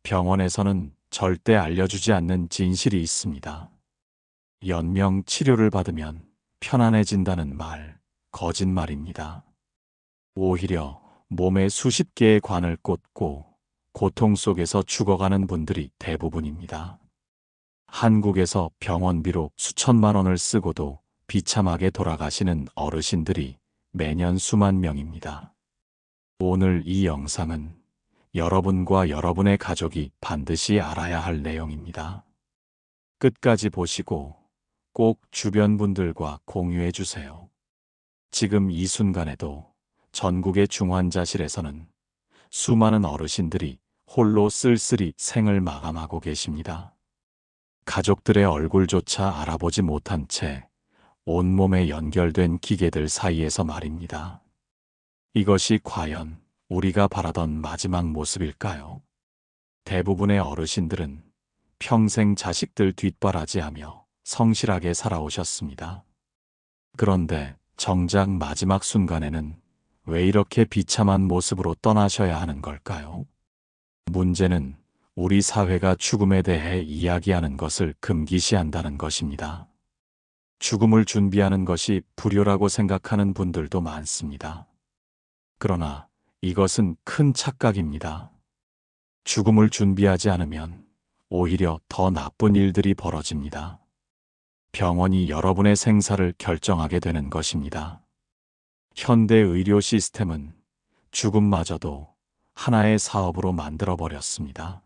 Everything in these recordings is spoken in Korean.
병원에서는 절대 알려주지 않는 진실이 있습니다. 연명 치료를 받으면 편안해진다는 말, 거짓말입니다. 오히려 몸에 수십 개의 관을 꽂고 고통 속에서 죽어가는 분들이 대부분입니다. 한국에서 병원비로 수천만 원을 쓰고도 비참하게 돌아가시는 어르신들이 매년 수만 명입니다. 오늘 이 영상은 여러분과 여러분의 가족이 반드시 알아야 할 내용입니다. 끝까지 보시고 꼭 주변 분들과 공유해 주세요. 지금 이 순간에도 전국의 중환자실에서는 수많은 어르신들이 홀로 쓸쓸히 생을 마감하고 계십니다. 가족들의 얼굴조차 알아보지 못한 채 온몸에 연결된 기계들 사이에서 말입니다. 이것이 과연 우리가 바라던 마지막 모습일까요? 대부분의 어르신들은 평생 자식들 뒷바라지하며 성실하게 살아오셨습니다. 그런데 정작 마지막 순간에는 왜 이렇게 비참한 모습으로 떠나셔야 하는 걸까요? 문제는 우리 사회가 죽음에 대해 이야기하는 것을 금기시한다는 것입니다. 죽음을 준비하는 것이 불효라고 생각하는 분들도 많습니다. 그러나 이것은 큰 착각입니다. 죽음을 준비하지 않으면 오히려 더 나쁜 일들이 벌어집니다. 병원이 여러분의 생사를 결정하게 되는 것입니다. 현대 의료 시스템은 죽음마저도 하나의 사업으로 만들어버렸습니다.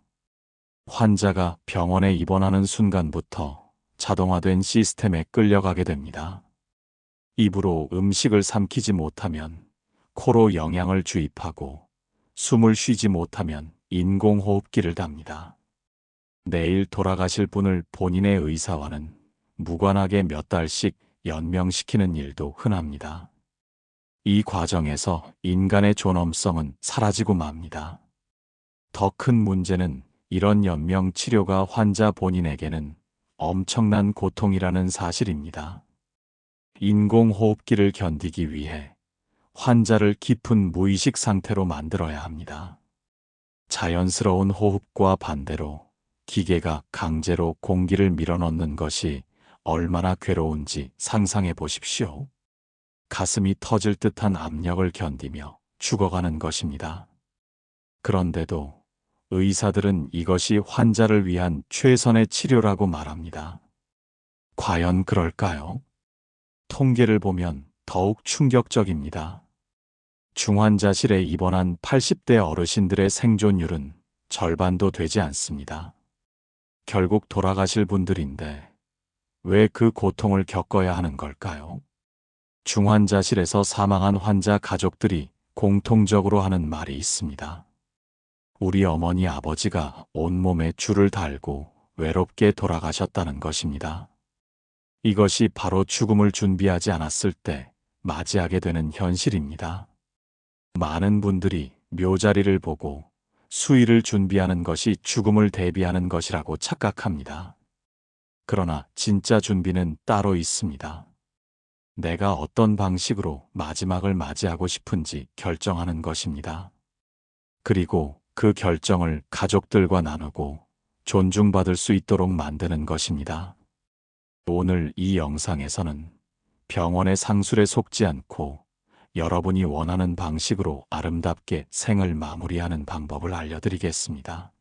환자가 병원에 입원하는 순간부터 자동화된 시스템에 끌려가게 됩니다. 입으로 음식을 삼키지 못하면 코로 영양을 주입하고 숨을 쉬지 못하면 인공호흡기를 답니다. 내일 돌아가실 분을 본인의 의사와는 무관하게 몇 달씩 연명시키는 일도 흔합니다. 이 과정에서 인간의 존엄성은 사라지고 맙니다. 더 큰 문제는 이런 연명 치료가 환자 본인에게는 엄청난 고통이라는 사실입니다. 인공호흡기를 견디기 위해 환자를 깊은 무의식 상태로 만들어야 합니다. 자연스러운 호흡과 반대로 기계가 강제로 공기를 밀어넣는 것이 얼마나 괴로운지 상상해 보십시오. 가슴이 터질 듯한 압력을 견디며 죽어가는 것입니다. 그런데도 의사들은 이것이 환자를 위한 최선의 치료라고 말합니다. 과연 그럴까요? 통계를 보면 더욱 충격적입니다. 중환자실에 입원한 80대 어르신들의 생존율은 절반도 되지 않습니다. 결국 돌아가실 분들인데 왜 그 고통을 겪어야 하는 걸까요? 중환자실에서 사망한 환자 가족들이 공통적으로 하는 말이 있습니다. 우리 어머니 아버지가 온몸에 줄을 달고 외롭게 돌아가셨다는 것입니다. 이것이 바로 죽음을 준비하지 않았을 때 맞이하게 되는 현실입니다. 많은 분들이 묘자리를 보고 수의를 준비하는 것이 죽음을 대비하는 것이라고 착각합니다. 그러나 진짜 준비는 따로 있습니다. 내가 어떤 방식으로 마지막을 맞이하고 싶은지 결정하는 것입니다. 그리고 그 결정을 가족들과 나누고 존중받을 수 있도록 만드는 것입니다. 오늘 이 영상에서는 병원의 상술에 속지 않고 여러분이 원하는 방식으로 아름답게 생을 마무리하는 방법을 알려드리겠습니다.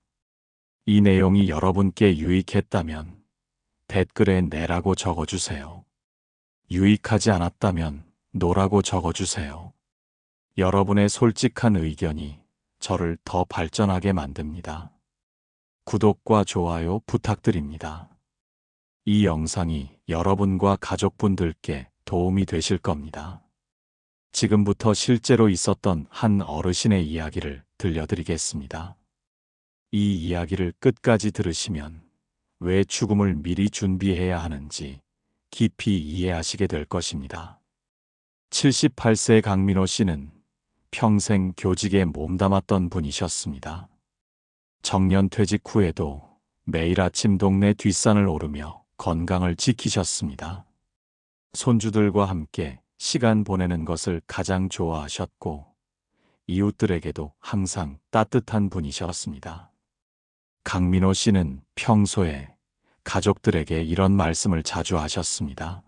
이 내용이 여러분께 유익했다면 댓글에 네라고 적어주세요. 유익하지 않았다면 노라고 적어주세요. 여러분의 솔직한 의견이 저를 더 발전하게 만듭니다. 구독과 좋아요 부탁드립니다. 이 영상이 여러분과 가족분들께 도움이 되실 겁니다. 지금부터 실제로 있었던 한 어르신의 이야기를 들려드리겠습니다. 이 이야기를 끝까지 들으시면 왜 죽음을 미리 준비해야 하는지 깊이 이해하시게 될 것입니다. 78세 강민호 씨는 평생 교직에 몸담았던 분이셨습니다. 정년 퇴직 후에도 매일 아침 동네 뒷산을 오르며 건강을 지키셨습니다. 손주들과 함께 시간 보내는 것을 가장 좋아하셨고 이웃들에게도 항상 따뜻한 분이셨습니다. 강민호 씨는 평소에 가족들에게 이런 말씀을 자주 하셨습니다.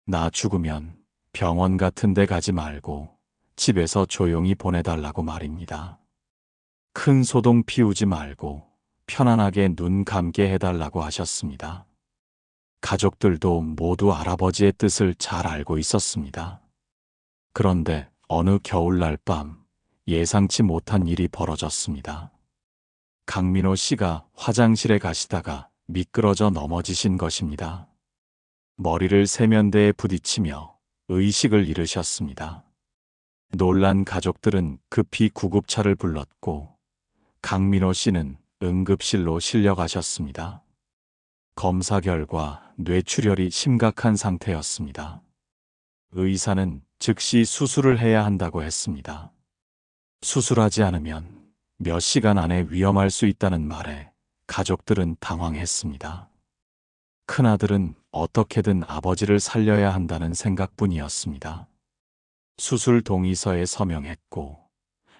나 죽으면 병원 같은 데 가지 말고 집에서 조용히 보내달라고 말입니다. 큰 소동 피우지 말고 편안하게 눈 감게 해달라고 하셨습니다. 가족들도 모두 할아버지의 뜻을 잘 알고 있었습니다. 그런데 어느 겨울날 밤 예상치 못한 일이 벌어졌습니다. 강민호 씨가 화장실에 가시다가 미끄러져 넘어지신 것입니다. 머리를 세면대에 부딪히며 의식을 잃으셨습니다. 놀란 가족들은 급히 구급차를 불렀고 강민호 씨는 응급실로 실려가셨습니다. 검사 결과 뇌출혈이 심각한 상태였습니다. 의사는 즉시 수술을 해야 한다고 했습니다. 수술하지 않으면 몇 시간 안에 위험할 수 있다는 말에 가족들은 당황했습니다. 큰아들은 어떻게든 아버지를 살려야 한다는 생각뿐이었습니다. 수술 동의서에 서명했고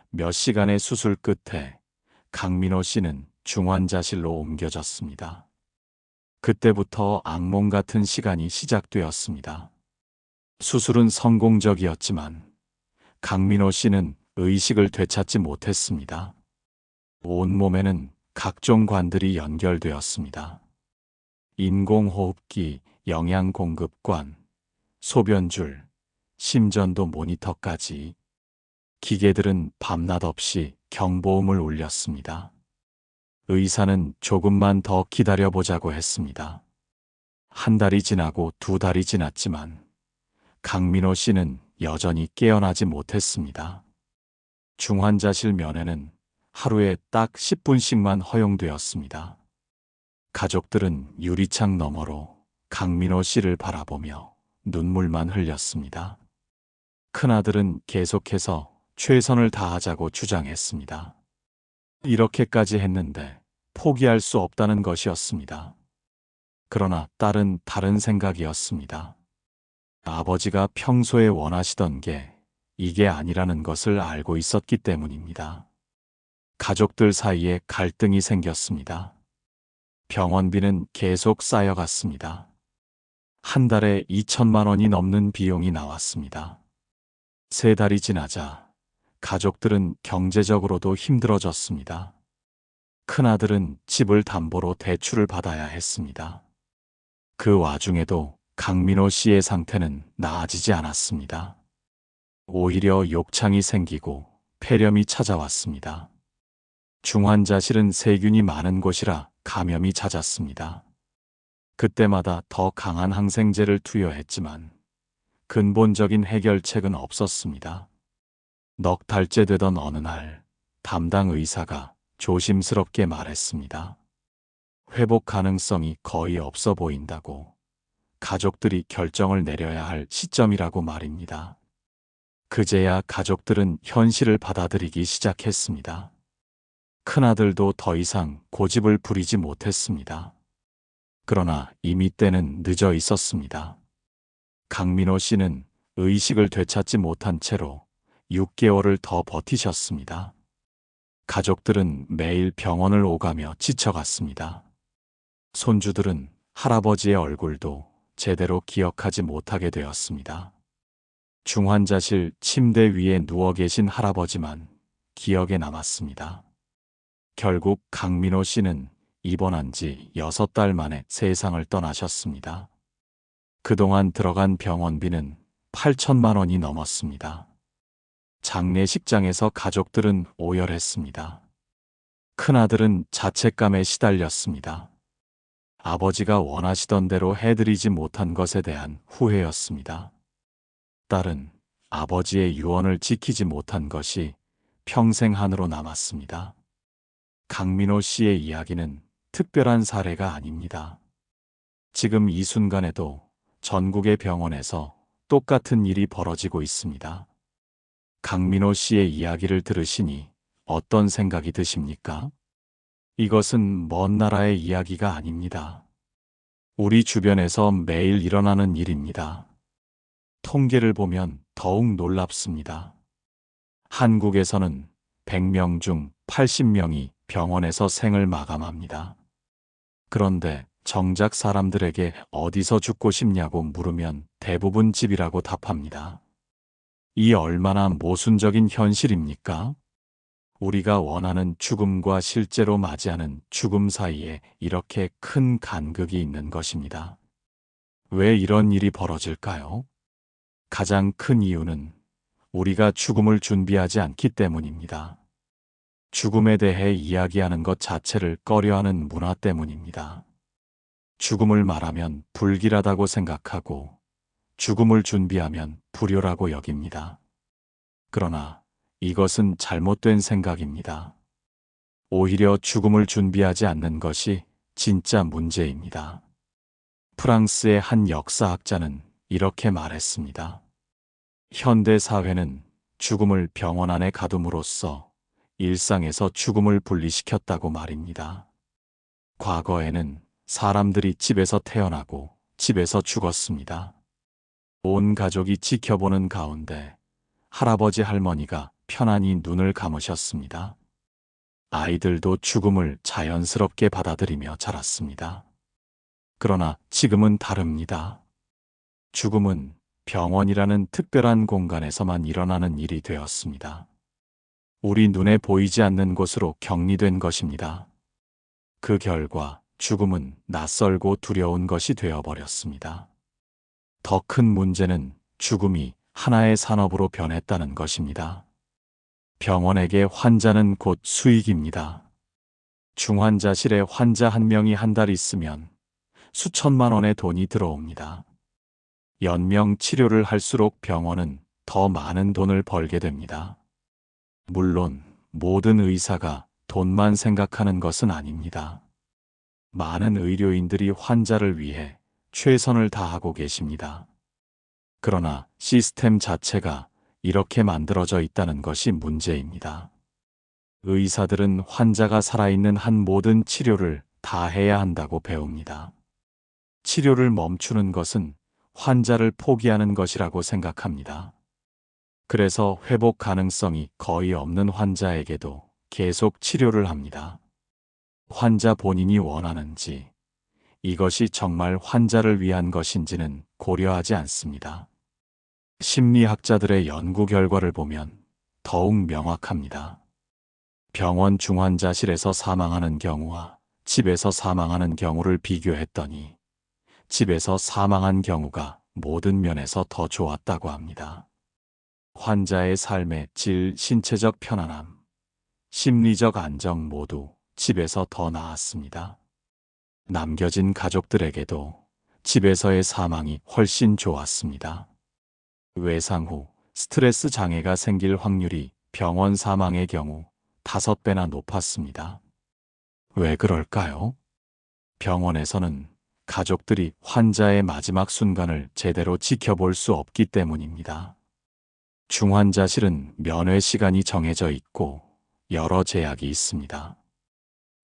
몇 시간의 수술 끝에 강민호 씨는 중환자실로 옮겨졌습니다. 그때부터 악몽 같은 시간이 시작되었습니다. 수술은 성공적이었지만 강민호 씨는 의식을 되찾지 못했습니다. 온몸에는 각종 관들이 연결되었습니다. 인공호흡기, 영양공급관, 소변줄, 심전도 모니터까지 기계들은 밤낮 없이 경보음을 울렸습니다. 의사는 조금만 더 기다려보자고 했습니다. 한 달이 지나고 두 달이 지났지만 강민호 씨는 여전히 깨어나지 못했습니다. 중환자실 면회는 하루에 딱 10분씩만 허용되었습니다. 가족들은 유리창 너머로 강민호 씨를 바라보며 눈물만 흘렸습니다. 큰아들은 계속해서 최선을 다하자고 주장했습니다. 이렇게까지 했는데 포기할 수 없다는 것이었습니다. 그러나 딸은 다른 생각이었습니다. 아버지가 평소에 원하시던 게 이게 아니라는 것을 알고 있었기 때문입니다. 가족들 사이에 갈등이 생겼습니다. 병원비는 계속 쌓여갔습니다. 한 달에 2천만 원이 넘는 비용이 나왔습니다. 3달이 지나자 가족들은 경제적으로도 힘들어졌습니다. 큰아들은 집을 담보로 대출을 받아야 했습니다. 그 와중에도 강민호 씨의 상태는 나아지지 않았습니다. 오히려 욕창이 생기고 폐렴이 찾아왔습니다. 중환자실은 세균이 많은 곳이라 감염이 잦았습니다. 그때마다 더 강한 항생제를 투여했지만 근본적인 해결책은 없었습니다. 넉 달째 되던 어느 날 담당 의사가 조심스럽게 말했습니다. 회복 가능성이 거의 없어 보인다고. 가족들이 결정을 내려야 할 시점이라고 말입니다. 그제야 가족들은 현실을 받아들이기 시작했습니다. 큰아들도 더 이상 고집을 부리지 못했습니다. 그러나 이미 때는 늦어 있었습니다. 강민호 씨는 의식을 되찾지 못한 채로 6개월을 더 버티셨습니다. 가족들은 매일 병원을 오가며 지쳐갔습니다. 손주들은 할아버지의 얼굴도 제대로 기억하지 못하게 되었습니다. 중환자실 침대 위에 누워 계신 할아버지만 기억에 남았습니다. 결국 강민호 씨는 입원한 지 6달 만에 세상을 떠나셨습니다. 그동안 들어간 병원비는 8천만 원이 넘었습니다. 장례식장에서 가족들은 오열했습니다. 큰아들은 자책감에 시달렸습니다. 아버지가 원하시던 대로 해드리지 못한 것에 대한 후회였습니다. 딸은 아버지의 유언을 지키지 못한 것이 평생 한으로 남았습니다. 강민호 씨의 이야기는 특별한 사례가 아닙니다. 지금 이 순간에도 전국의 병원에서 똑같은 일이 벌어지고 있습니다. 강민호 씨의 이야기를 들으시니 어떤 생각이 드십니까? 이것은 먼 나라의 이야기가 아닙니다. 우리 주변에서 매일 일어나는 일입니다. 통계를 보면 더욱 놀랍습니다. 한국에서는 100명 중 80명이 병원에서 생을 마감합니다. 그런데 정작 사람들에게 어디서 죽고 싶냐고 물으면 대부분 집이라고 답합니다. 이 얼마나 모순적인 현실입니까? 우리가 원하는 죽음과 실제로 맞이하는 죽음 사이에 이렇게 큰 간극이 있는 것입니다. 왜 이런 일이 벌어질까요? 가장 큰 이유는 우리가 죽음을 준비하지 않기 때문입니다. 죽음에 대해 이야기하는 것 자체를 꺼려하는 문화 때문입니다. 죽음을 말하면 불길하다고 생각하고 죽음을 준비하면 불효라고 여깁니다. 그러나 이것은 잘못된 생각입니다. 오히려 죽음을 준비하지 않는 것이 진짜 문제입니다. 프랑스의 한 역사학자는 이렇게 말했습니다. 현대 사회는 죽음을 병원 안에 가둠으로써 일상에서 죽음을 분리시켰다고 말입니다. 과거에는 사람들이 집에서 태어나고 집에서 죽었습니다. 온 가족이 지켜보는 가운데 할아버지 할머니가 편안히 눈을 감으셨습니다. 아이들도 죽음을 자연스럽게 받아들이며 자랐습니다. 그러나 지금은 다릅니다. 죽음은 병원이라는 특별한 공간에서만 일어나는 일이 되었습니다. 우리 눈에 보이지 않는 곳으로 격리된 것입니다. 그 결과 죽음은 낯설고 두려운 것이 되어버렸습니다. 더 큰 문제는 죽음이 하나의 산업으로 변했다는 것입니다. 병원에게 환자는 곧 수익입니다. 중환자실에 환자 한 명이 한 달 있으면 수천만 원의 돈이 들어옵니다. 연명 치료를 할수록 병원은 더 많은 돈을 벌게 됩니다. 물론 모든 의사가 돈만 생각하는 것은 아닙니다. 많은 의료인들이 환자를 위해 최선을 다하고 계십니다. 그러나 시스템 자체가 이렇게 만들어져 있다는 것이 문제입니다. 의사들은 환자가 살아있는 한 모든 치료를 다 해야 한다고 배웁니다. 치료를 멈추는 것은 환자를 포기하는 것이라고 생각합니다. 그래서 회복 가능성이 거의 없는 환자에게도 계속 치료를 합니다. 환자 본인이 원하는지, 이것이 정말 환자를 위한 것인지는 고려하지 않습니다. 심리학자들의 연구 결과를 보면 더욱 명확합니다. 병원 중환자실에서 사망하는 경우와 집에서 사망하는 경우를 비교했더니 집에서 사망한 경우가 모든 면에서 더 좋았다고 합니다. 환자의 삶의 질, 신체적 편안함, 심리적 안정 모두 집에서 더 나았습니다. 남겨진 가족들에게도 집에서의 사망이 훨씬 좋았습니다. 외상 후 스트레스 장애가 생길 확률이 병원 사망의 경우 5배나 높았습니다. 왜 그럴까요? 병원에서는 가족들이 환자의 마지막 순간을 제대로 지켜볼 수 없기 때문입니다. 중환자실은 면회 시간이 정해져 있고 여러 제약이 있습니다.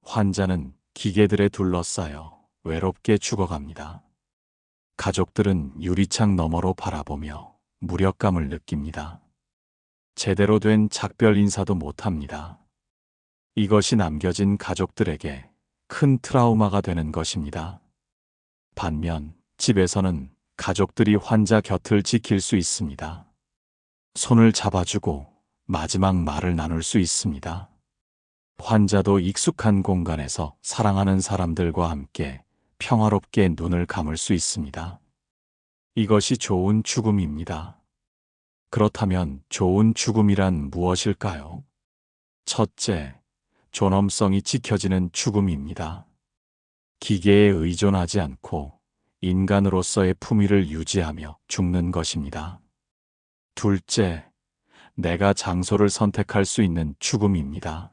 환자는 기계들에 둘러싸여 외롭게 죽어갑니다. 가족들은 유리창 너머로 바라보며 무력감을 느낍니다. 제대로 된 작별 인사도 못합니다. 이것이 남겨진 가족들에게 큰 트라우마가 되는 것입니다. 반면 집에서는 가족들이 환자 곁을 지킬 수 있습니다. 손을 잡아주고 마지막 말을 나눌 수 있습니다. 환자도 익숙한 공간에서 사랑하는 사람들과 함께 평화롭게 눈을 감을 수 있습니다. 이것이 좋은 죽음입니다. 그렇다면 좋은 죽음이란 무엇일까요? 첫째, 존엄성이 지켜지는 죽음입니다. 기계에 의존하지 않고 인간으로서의 품위를 유지하며 죽는 것입니다. 둘째, 내가 장소를 선택할 수 있는 죽음입니다.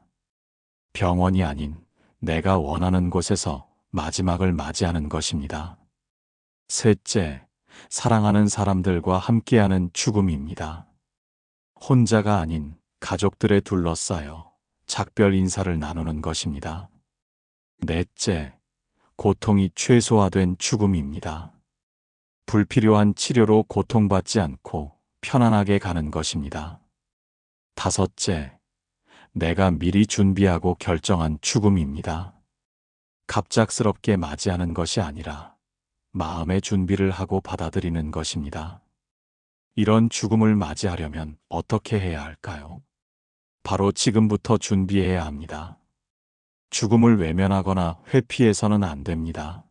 병원이 아닌 내가 원하는 곳에서 마지막을 맞이하는 것입니다. 셋째, 사랑하는 사람들과 함께하는 죽음입니다. 혼자가 아닌 가족들에 둘러싸여 작별 인사를 나누는 것입니다. 넷째, 고통이 최소화된 죽음입니다. 불필요한 치료로 고통받지 않고 편안하게 가는 것입니다. 다섯째, 내가 미리 준비하고 결정한 죽음입니다. 갑작스럽게 맞이하는 것이 아니라 마음의 준비를 하고 받아들이는 것입니다. 이런 죽음을 맞이하려면 어떻게 해야 할까요? 바로 지금부터 준비해야 합니다. 죽음을 외면하거나 회피해서는 안 됩니다.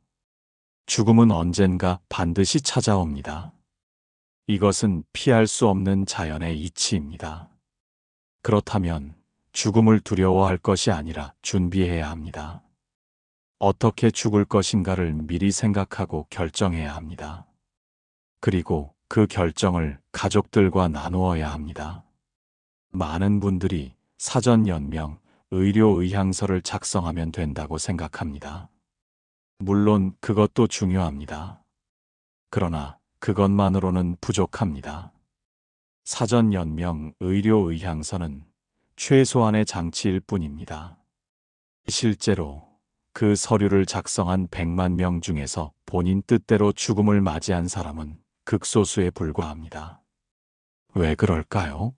죽음은 언젠가 반드시 찾아옵니다. 이것은 피할 수 없는 자연의 이치입니다. 그렇다면 죽음을 두려워할 것이 아니라 준비해야 합니다. 어떻게 죽을 것인가를 미리 생각하고 결정해야 합니다. 그리고 그 결정을 가족들과 나누어야 합니다. 많은 분들이 사전 연명, 의료 의향서를 작성하면 된다고 생각합니다. 물론 그것도 중요합니다. 그러나 그것만으로는 부족합니다. 사전 연명, 의료 의향서는 최소한의 장치일 뿐입니다. 실제로 그 서류를 작성한 100만 명 중에서 본인 뜻대로 죽음을 맞이한 사람은 극소수에 불과합니다. 왜 그럴까요?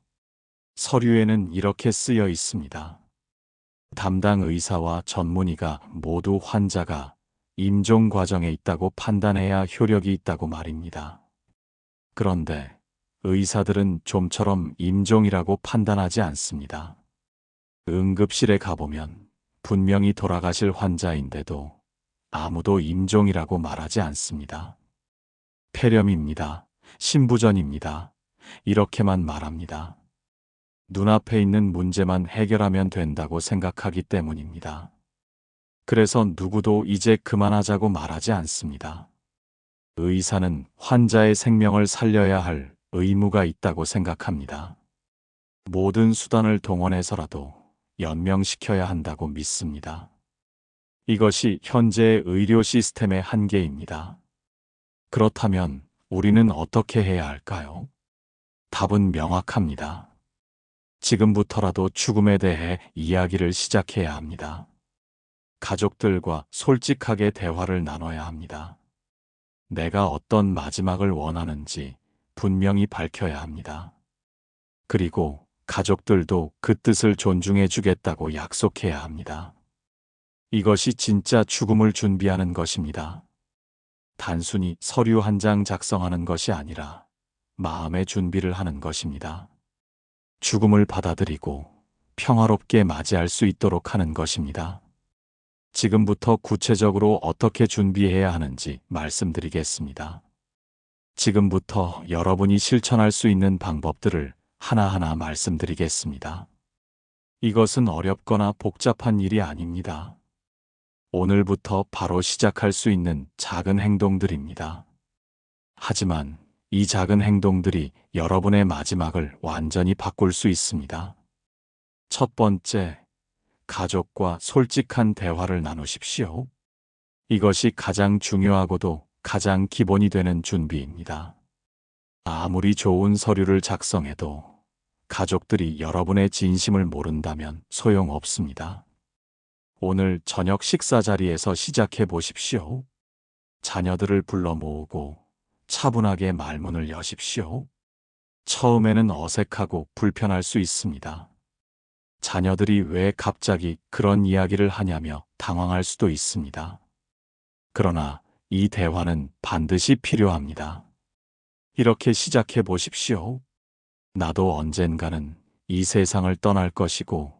서류에는 이렇게 쓰여 있습니다. 담당 의사와 전문의가 모두 환자가 임종 과정에 있다고 판단해야 효력이 있다고 말입니다. 그런데 의사들은 좀처럼 임종이라고 판단하지 않습니다. 응급실에 가보면 분명히 돌아가실 환자인데도 아무도 임종이라고 말하지 않습니다. 폐렴입니다. 신부전입니다. 이렇게만 말합니다. 눈앞에 있는 문제만 해결하면 된다고 생각하기 때문입니다. 그래서 누구도 이제 그만하자고 말하지 않습니다. 의사는 환자의 생명을 살려야 할 의무가 있다고 생각합니다. 모든 수단을 동원해서라도 연명시켜야 한다고 믿습니다. 이것이 현재의 의료 시스템의 한계입니다. 그렇다면 우리는 어떻게 해야 할까요? 답은 명확합니다. 지금부터라도 죽음에 대해 이야기를 시작해야 합니다. 가족들과 솔직하게 대화를 나눠야 합니다. 내가 어떤 마지막을 원하는지 분명히 밝혀야 합니다. 그리고 가족들도 그 뜻을 존중해 주겠다고 약속해야 합니다. 이것이 진짜 죽음을 준비하는 것입니다. 단순히 서류 한 장 작성하는 것이 아니라 마음의 준비를 하는 것입니다. 죽음을 받아들이고 평화롭게 맞이할 수 있도록 하는 것입니다. 지금부터 구체적으로 어떻게 준비해야 하는지 말씀드리겠습니다. 지금부터 여러분이 실천할 수 있는 방법들을 하나하나 말씀드리겠습니다. 이것은 어렵거나 복잡한 일이 아닙니다. 오늘부터 바로 시작할 수 있는 작은 행동들입니다. 하지만 이 작은 행동들이 여러분의 마지막을 완전히 바꿀 수 있습니다. 첫 번째, 가족과 솔직한 대화를 나누십시오. 이것이 가장 중요하고도 가장 기본이 되는 준비입니다. 아무리 좋은 서류를 작성해도 가족들이 여러분의 진심을 모른다면 소용없습니다. 오늘 저녁 식사 자리에서 시작해 보십시오. 자녀들을 불러 모으고 차분하게 말문을 여십시오. 처음에는 어색하고 불편할 수 있습니다. 자녀들이 왜 갑자기 그런 이야기를 하냐며 당황할 수도 있습니다. 그러나 이 대화는 반드시 필요합니다. 이렇게 시작해 보십시오. 나도 언젠가는 이 세상을 떠날 것이고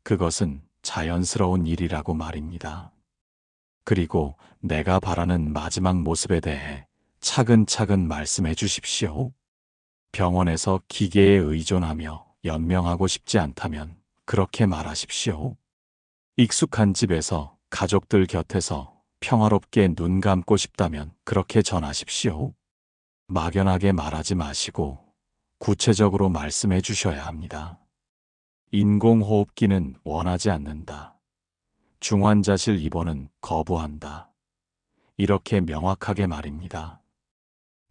그것은 자연스러운 일이라고 말입니다. 그리고 내가 바라는 마지막 모습에 대해 차근차근 말씀해 주십시오. 병원에서 기계에 의존하며 연명하고 싶지 않다면 그렇게 말하십시오. 익숙한 집에서 가족들 곁에서 평화롭게 눈 감고 싶다면 그렇게 전하십시오. 막연하게 말하지 마시고 구체적으로 말씀해 주셔야 합니다. 인공호흡기는 원하지 않는다. 중환자실 입원은 거부한다. 이렇게 명확하게 말입니다.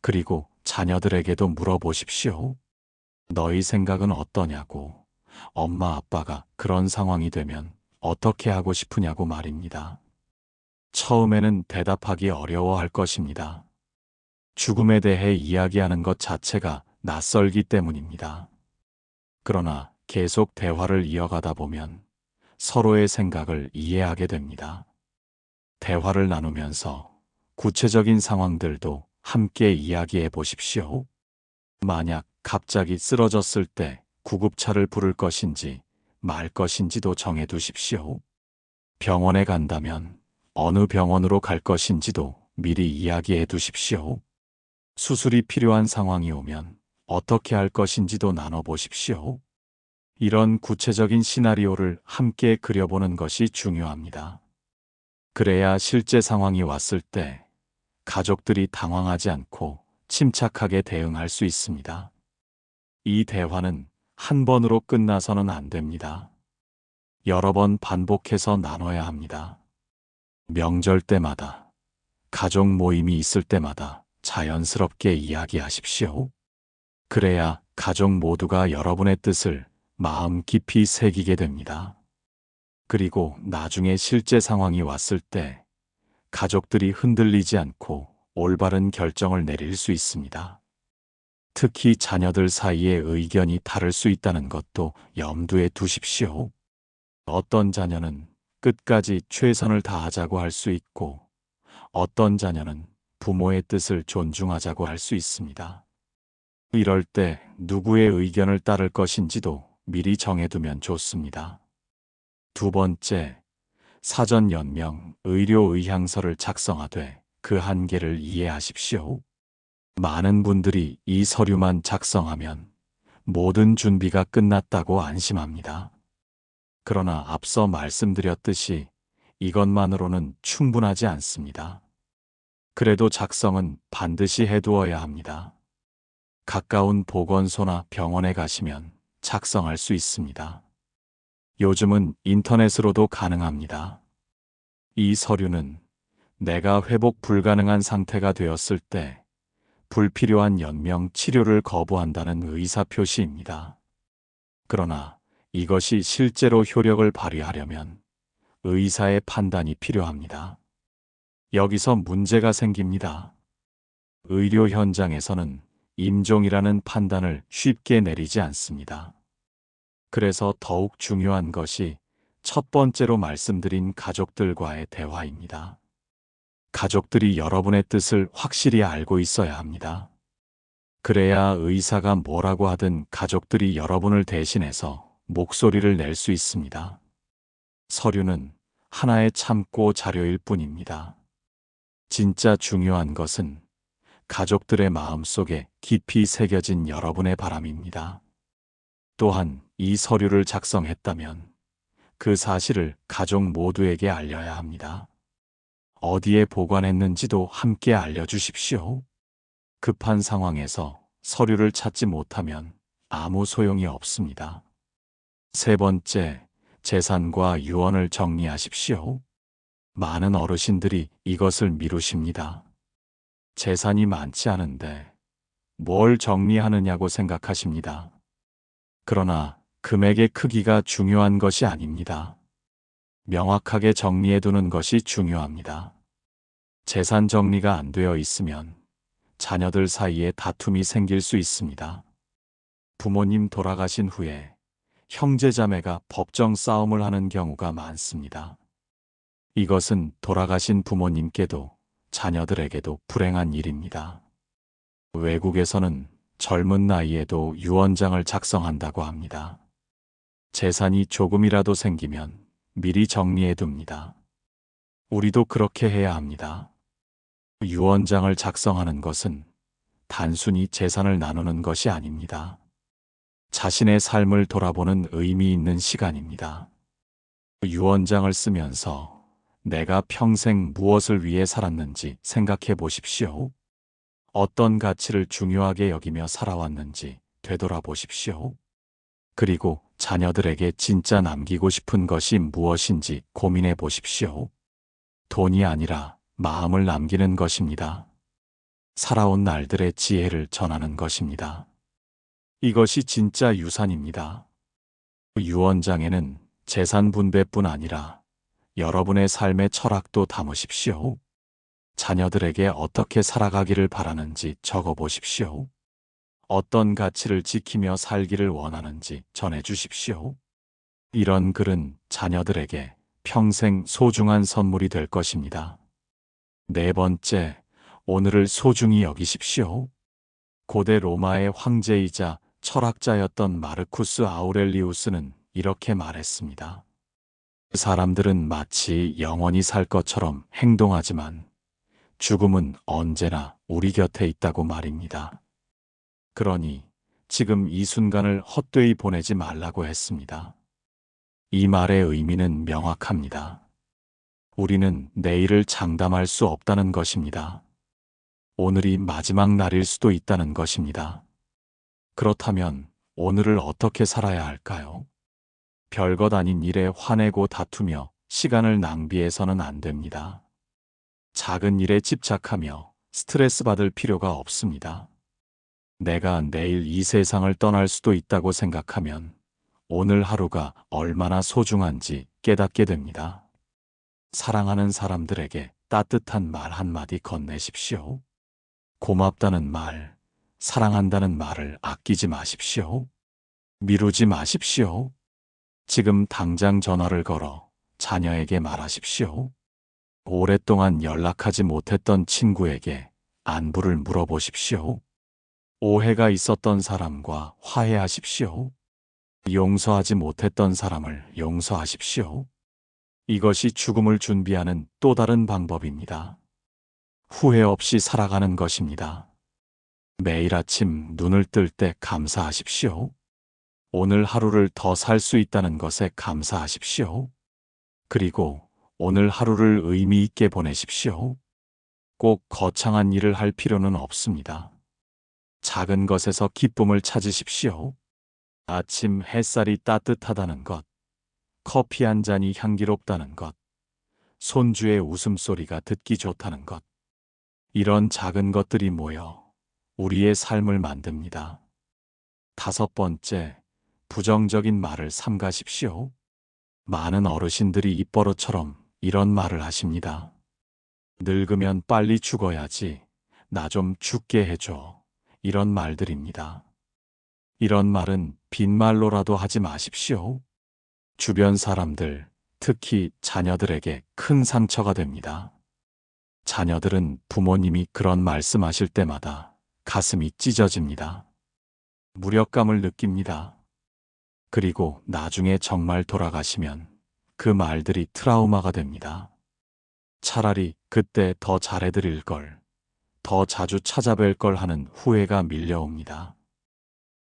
그리고 자녀들에게도 물어보십시오. 너희 생각은 어떠냐고. 엄마 아빠가 그런 상황이 되면 어떻게 하고 싶으냐고 말입니다. 처음에는 대답하기 어려워할 것입니다. 죽음에 대해 이야기하는 것 자체가 낯설기 때문입니다. 그러나 계속 대화를 이어가다 보면 서로의 생각을 이해하게 됩니다. 대화를 나누면서 구체적인 상황들도 함께 이야기해 보십시오. 만약 갑자기 쓰러졌을 때 구급차를 부를 것인지 말 것인지도 정해 두십시오. 병원에 간다면 어느 병원으로 갈 것인지도 미리 이야기해 두십시오. 수술이 필요한 상황이 오면 어떻게 할 것인지도 나눠보십시오. 이런 구체적인 시나리오를 함께 그려보는 것이 중요합니다. 그래야 실제 상황이 왔을 때 가족들이 당황하지 않고 침착하게 대응할 수 있습니다. 이 대화는 한 번으로 끝나서는 안 됩니다. 여러 번 반복해서 나눠야 합니다. 명절 때마다, 가족 모임이 있을 때마다 자연스럽게 이야기하십시오. 그래야 가족 모두가 여러분의 뜻을 마음 깊이 새기게 됩니다. 그리고 나중에 실제 상황이 왔을 때 가족들이 흔들리지 않고 올바른 결정을 내릴 수 있습니다. 특히 자녀들 사이에 의견이 다를 수 있다는 것도 염두에 두십시오. 어떤 자녀는 끝까지 최선을 다하자고 할 수 있고, 어떤 자녀는 부모의 뜻을 존중하자고 할 수 있습니다. 이럴 때 누구의 의견을 따를 것인지도 미리 정해두면 좋습니다. 두 번째, 사전 연명 의료 의향서를 작성하되 그 한계를 이해하십시오. 많은 분들이 이 서류만 작성하면 모든 준비가 끝났다고 안심합니다. 그러나 앞서 말씀드렸듯이 이것만으로는 충분하지 않습니다. 그래도 작성은 반드시 해두어야 합니다. 가까운 보건소나 병원에 가시면 작성할 수 있습니다. 요즘은 인터넷으로도 가능합니다. 이 서류는 내가 회복 불가능한 상태가 되었을 때 불필요한 연명 치료를 거부한다는 의사표시입니다. 그러나 이것이 실제로 효력을 발휘하려면 의사의 판단이 필요합니다. 여기서 문제가 생깁니다. 의료 현장에서는 임종이라는 판단을 쉽게 내리지 않습니다. 그래서 더욱 중요한 것이 첫 번째로 말씀드린 가족들과의 대화입니다. 가족들이 여러분의 뜻을 확실히 알고 있어야 합니다. 그래야 의사가 뭐라고 하든 가족들이 여러분을 대신해서 목소리를 낼 수 있습니다. 서류는 하나의 참고 자료일 뿐입니다. 진짜 중요한 것은 가족들의 마음속에 깊이 새겨진 여러분의 바람입니다. 또한 이 서류를 작성했다면 그 사실을 가족 모두에게 알려야 합니다. 어디에 보관했는지도 함께 알려주십시오. 급한 상황에서 서류를 찾지 못하면 아무 소용이 없습니다. 세 번째, 재산과 유언을 정리하십시오. 많은 어르신들이 이것을 미루십니다. 재산이 많지 않은데 뭘 정리하느냐고 생각하십니다. 그러나 금액의 크기가 중요한 것이 아닙니다. 명확하게 정리해두는 것이 중요합니다. 재산 정리가 안 되어 있으면 자녀들 사이에 다툼이 생길 수 있습니다. 부모님 돌아가신 후에 형제자매가 법정 싸움을 하는 경우가 많습니다. 이것은 돌아가신 부모님께도 자녀들에게도 불행한 일입니다. 외국에서는 젊은 나이에도 유언장을 작성한다고 합니다. 재산이 조금이라도 생기면 미리 정리해 둡니다. 우리도 그렇게 해야 합니다. 유언장을 작성하는 것은 단순히 재산을 나누는 것이 아닙니다. 자신의 삶을 돌아보는 의미 있는 시간입니다. 유언장을 쓰면서 내가 평생 무엇을 위해 살았는지 생각해 보십시오. 어떤 가치를 중요하게 여기며 살아왔는지 되돌아보십시오. 그리고 자녀들에게 진짜 남기고 싶은 것이 무엇인지 고민해 보십시오. 돈이 아니라 마음을 남기는 것입니다. 살아온 날들의 지혜를 전하는 것입니다. 이것이 진짜 유산입니다. 유언장에는 재산 분배뿐 아니라 여러분의 삶의 철학도 담으십시오. 자녀들에게 어떻게 살아가기를 바라는지 적어보십시오. 어떤 가치를 지키며 살기를 원하는지 전해 주십시오. 이런 글은 자녀들에게 평생 소중한 선물이 될 것입니다. 네 번째, 오늘을 소중히 여기십시오. 고대 로마의 황제이자 철학자였던 마르쿠스 아우렐리우스는 이렇게 말했습니다. 사람들은 마치 영원히 살 것처럼 행동하지만 죽음은 언제나 우리 곁에 있다고 말입니다. 그러니 지금 이 순간을 헛되이 보내지 말라고 했습니다. 이 말의 의미는 명확합니다. 우리는 내일을 장담할 수 없다는 것입니다. 오늘이 마지막 날일 수도 있다는 것입니다. 그렇다면 오늘을 어떻게 살아야 할까요? 별것 아닌 일에 화내고 다투며 시간을 낭비해서는 안 됩니다. 작은 일에 집착하며 스트레스 받을 필요가 없습니다. 내가 내일 이 세상을 떠날 수도 있다고 생각하면 오늘 하루가 얼마나 소중한지 깨닫게 됩니다. 사랑하는 사람들에게 따뜻한 말 한마디 건네십시오. 고맙다는 말, 사랑한다는 말을 아끼지 마십시오. 미루지 마십시오. 지금 당장 전화를 걸어 자녀에게 말하십시오. 오랫동안 연락하지 못했던 친구에게 안부를 물어보십시오. 오해가 있었던 사람과 화해하십시오. 용서하지 못했던 사람을 용서하십시오. 이것이 죽음을 준비하는 또 다른 방법입니다. 후회 없이 살아가는 것입니다. 매일 아침 눈을 뜰 때 감사하십시오. 오늘 하루를 더 살 수 있다는 것에 감사하십시오. 그리고 오늘 하루를 의미 있게 보내십시오. 꼭 거창한 일을 할 필요는 없습니다. 작은 것에서 기쁨을 찾으십시오. 아침 햇살이 따뜻하다는 것, 커피 한 잔이 향기롭다는 것, 손주의 웃음소리가 듣기 좋다는 것. 이런 작은 것들이 모여 우리의 삶을 만듭니다. 다섯 번째, 부정적인 말을 삼가십시오. 많은 어르신들이 입버릇처럼 이런 말을 하십니다. 늙으면 빨리 죽어야지. 나 좀 죽게 해줘. 이런 말들입니다. 이런 말은 빈말로라도 하지 마십시오. 주변 사람들, 특히 자녀들에게 큰 상처가 됩니다. 자녀들은 부모님이 그런 말씀하실 때마다 가슴이 찢어집니다. 무력감을 느낍니다. 그리고 나중에 정말 돌아가시면 그 말들이 트라우마가 됩니다. 차라리 그때 더 잘해드릴 걸, 더 자주 찾아뵐 걸 하는 후회가 밀려옵니다.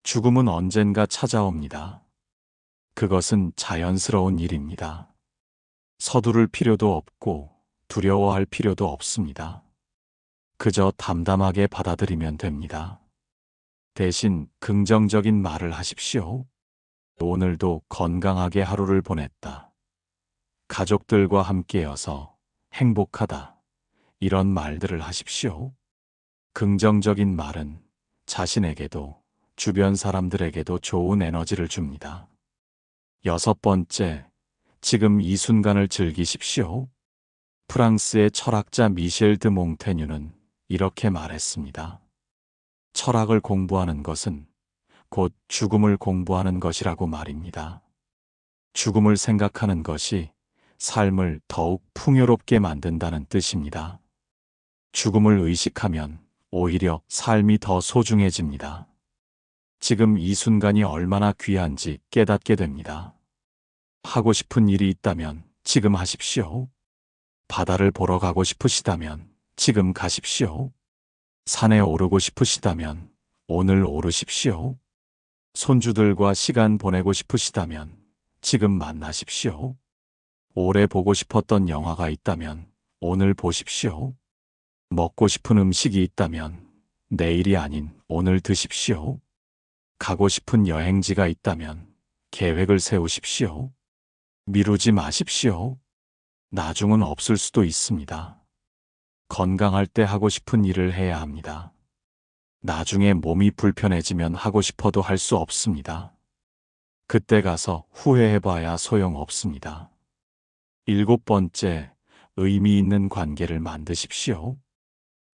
죽음은 언젠가 찾아옵니다. 그것은 자연스러운 일입니다. 서두를 필요도 없고 두려워할 필요도 없습니다. 그저 담담하게 받아들이면 됩니다. 대신 긍정적인 말을 하십시오. 오늘도 건강하게 하루를 보냈다. 가족들과 함께여서 행복하다. 이런 말들을 하십시오. 긍정적인 말은 자신에게도 주변 사람들에게도 좋은 에너지를 줍니다. 여섯 번째, 지금 이 순간을 즐기십시오. 프랑스의 철학자 미셸 드 몽테뉴는 이렇게 말했습니다. 철학을 공부하는 것은 곧 죽음을 공부하는 것이라고 말입니다. 죽음을 생각하는 것이 삶을 더욱 풍요롭게 만든다는 뜻입니다. 죽음을 의식하면 오히려 삶이 더 소중해집니다. 지금 이 순간이 얼마나 귀한지 깨닫게 됩니다. 하고 싶은 일이 있다면 지금 하십시오. 바다를 보러 가고 싶으시다면 지금 가십시오. 산에 오르고 싶으시다면 오늘 오르십시오. 손주들과 시간 보내고 싶으시다면 지금 만나십시오. 오래 보고 싶었던 영화가 있다면 오늘 보십시오. 먹고 싶은 음식이 있다면 내일이 아닌 오늘 드십시오. 가고 싶은 여행지가 있다면 계획을 세우십시오. 미루지 마십시오. 나중은 없을 수도 있습니다. 건강할 때 하고 싶은 일을 해야 합니다. 나중에 몸이 불편해지면 하고 싶어도 할 수 없습니다. 그때 가서 후회해봐야 소용없습니다. 일곱 번째, 의미 있는 관계를 만드십시오.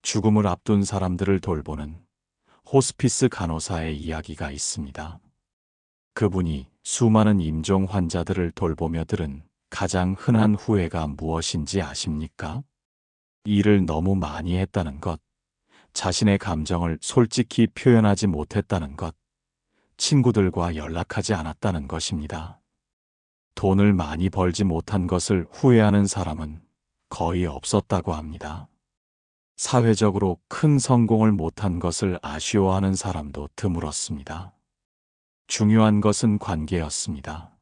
죽음을 앞둔 사람들을 돌보는 호스피스 간호사의 이야기가 있습니다. 그분이 수많은 임종 환자들을 돌보며 들은 가장 흔한 후회가 무엇인지 아십니까? 일을 너무 많이 했다는 것, 자신의 감정을 솔직히 표현하지 못했다는 것, 친구들과 연락하지 않았다는 것입니다. 돈을 많이 벌지 못한 것을 후회하는 사람은 거의 없었다고 합니다. 사회적으로 큰 성공을 못한 것을 아쉬워하는 사람도 드물었습니다. 중요한 것은 관계였습니다.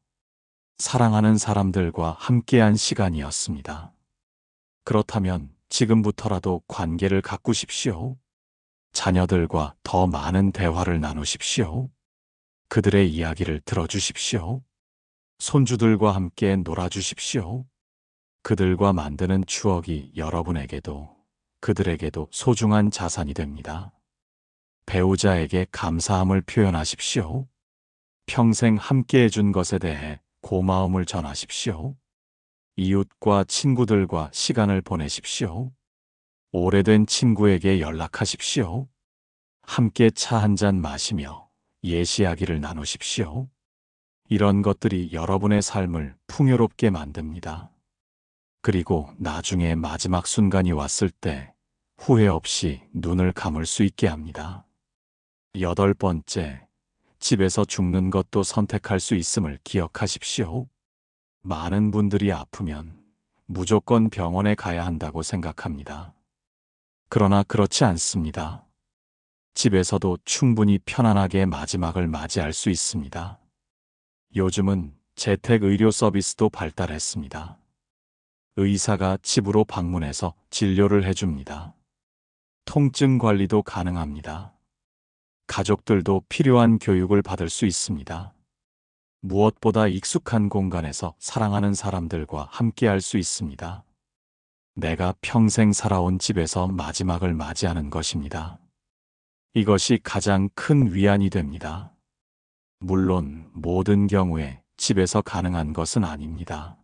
사랑하는 사람들과 함께한 시간이었습니다. 그렇다면 지금부터라도 관계를 가꾸십시오. 자녀들과 더 많은 대화를 나누십시오. 그들의 이야기를 들어주십시오. 손주들과 함께 놀아주십시오. 그들과 만드는 추억이 여러분에게도 그들에게도 소중한 자산이 됩니다. 배우자에게 감사함을 표현하십시오. 평생 함께 해준 것에 대해 고마움을 전하십시오. 이웃과 친구들과 시간을 보내십시오. 오래된 친구에게 연락하십시오. 함께 차 한 잔 마시며 옛 이야기를 나누십시오. 이런 것들이 여러분의 삶을 풍요롭게 만듭니다. 그리고 나중에 마지막 순간이 왔을 때 후회 없이 눈을 감을 수 있게 합니다. 8번째, 집에서 죽는 것도 선택할 수 있음을 기억하십시오. 많은 분들이 아프면 무조건 병원에 가야 한다고 생각합니다. 그러나 그렇지 않습니다. 집에서도 충분히 편안하게 마지막을 맞이할 수 있습니다. 요즘은 재택의료 서비스도 발달했습니다. 의사가 집으로 방문해서 진료를 해줍니다. 통증 관리도 가능합니다. 가족들도 필요한 교육을 받을 수 있습니다. 무엇보다 익숙한 공간에서 사랑하는 사람들과 함께할 수 있습니다. 내가 평생 살아온 집에서 마지막을 맞이하는 것입니다. 이것이 가장 큰 위안이 됩니다. 물론 모든 경우에 집에서 가능한 것은 아닙니다.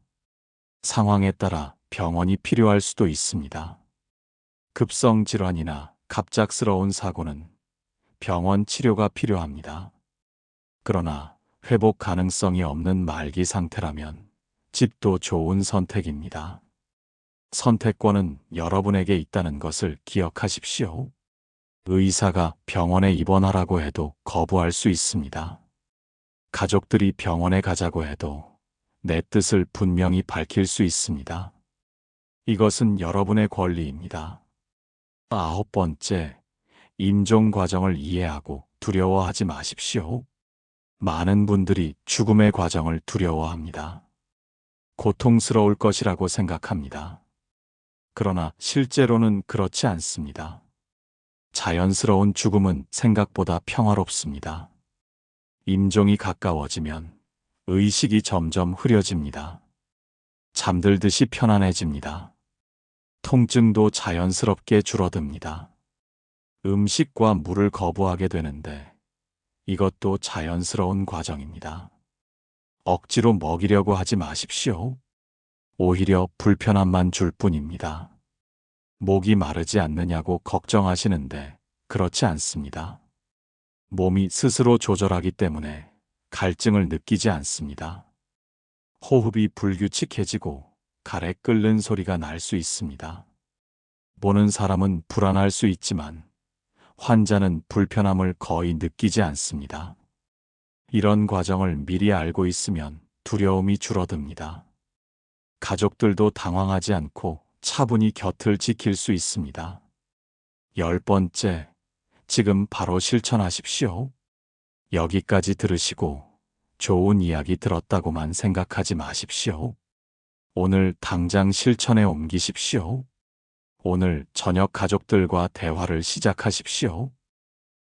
상황에 따라 병원이 필요할 수도 있습니다. 급성 질환이나 갑작스러운 사고는 병원 치료가 필요합니다. 그러나 회복 가능성이 없는 말기 상태라면 집도 좋은 선택입니다. 선택권은 여러분에게 있다는 것을 기억하십시오. 의사가 병원에 입원하라고 해도 거부할 수 있습니다. 가족들이 병원에 가자고 해도 내 뜻을 분명히 밝힐 수 있습니다. 이것은 여러분의 권리입니다. 9번째, 임종 과정을 이해하고 두려워하지 마십시오. 많은 분들이 죽음의 과정을 두려워합니다. 고통스러울 것이라고 생각합니다. 그러나 실제로는 그렇지 않습니다. 자연스러운 죽음은 생각보다 평화롭습니다. 임종이 가까워지면 의식이 점점 흐려집니다. 잠들듯이 편안해집니다. 통증도 자연스럽게 줄어듭니다. 음식과 물을 거부하게 되는데 이것도 자연스러운 과정입니다. 억지로 먹이려고 하지 마십시오. 오히려 불편함만 줄 뿐입니다. 목이 마르지 않느냐고 걱정하시는데 그렇지 않습니다. 몸이 스스로 조절하기 때문에 갈증을 느끼지 않습니다. 호흡이 불규칙해지고 가래 끓는 소리가 날 수 있습니다. 보는 사람은 불안할 수 있지만 환자는 불편함을 거의 느끼지 않습니다. 이런 과정을 미리 알고 있으면 두려움이 줄어듭니다. 가족들도 당황하지 않고 차분히 곁을 지킬 수 있습니다. 10번째, 지금 바로 실천하십시오. 여기까지 들으시고 좋은 이야기 들었다고만 생각하지 마십시오. 오늘 당장 실천에 옮기십시오. 오늘 저녁 가족들과 대화를 시작하십시오.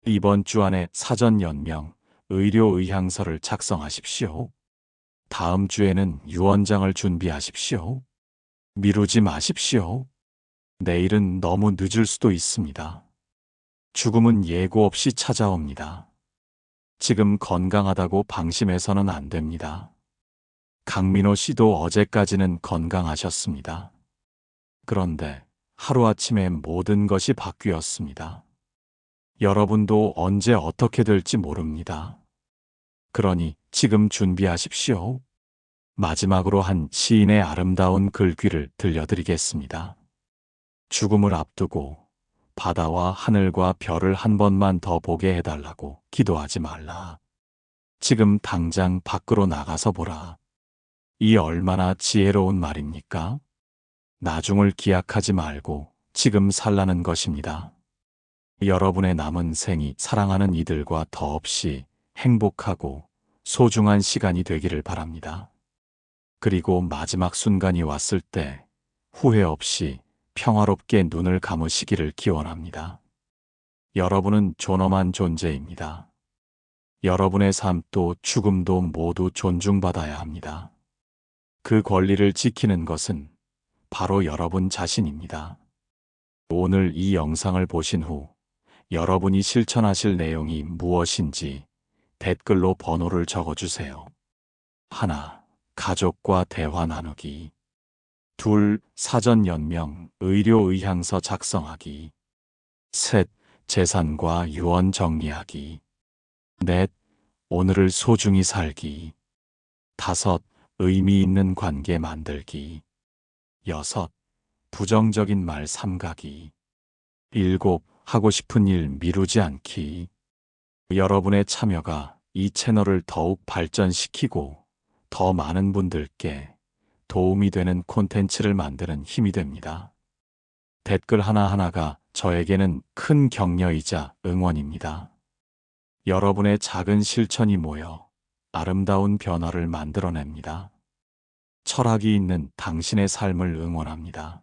이번 주 안에 사전 연명, 의료 의향서를 작성하십시오. 다음 주에는 유언장을 준비하십시오. 미루지 마십시오. 내일은 너무 늦을 수도 있습니다. 죽음은 예고 없이 찾아옵니다. 지금 건강하다고 방심해서는 안 됩니다. 강민호 씨도 어제까지는 건강하셨습니다. 그런데 하루아침에 모든 것이 바뀌었습니다. 여러분도 언제 어떻게 될지 모릅니다. 그러니 지금 준비하십시오. 마지막으로 한 시인의 아름다운 글귀를 들려드리겠습니다. 죽음을 앞두고 바다와 하늘과 별을 한 번만 더 보게 해달라고 기도하지 말라. 지금 당장 밖으로 나가서 보라. 이 얼마나 지혜로운 말입니까? 나중을 기약하지 말고 지금 살라는 것입니다. 여러분의 남은 생이 사랑하는 이들과 더없이 행복하고 소중한 시간이 되기를 바랍니다. 그리고 마지막 순간이 왔을 때 후회 없이 평화롭게 눈을 감으시기를 기원합니다. 여러분은 존엄한 존재입니다. 여러분의 삶도 죽음도 모두 존중받아야 합니다. 그 권리를 지키는 것은 바로 여러분 자신입니다. 오늘 이 영상을 보신 후 여러분이 실천하실 내용이 무엇인지 댓글로 번호를 적어주세요. 1. 가족과 대화 나누기. 2. 사전 연명, 의료 의향서 작성하기. 3. 재산과 유언 정리하기. 4. 오늘을 소중히 살기. 5. 의미 있는 관계 만들기. 6. 부정적인 말 삼가기. 7. 하고 싶은 일 미루지 않기. 여러분의 참여가 이 채널을 더욱 발전시키고 더 많은 분들께 도움이 되는 콘텐츠를 만드는 힘이 됩니다. 댓글 하나하나가 저에게는 큰 격려이자 응원입니다. 여러분의 작은 실천이 모여 아름다운 변화를 만들어냅니다. 철학이 있는 당신의 삶을 응원합니다.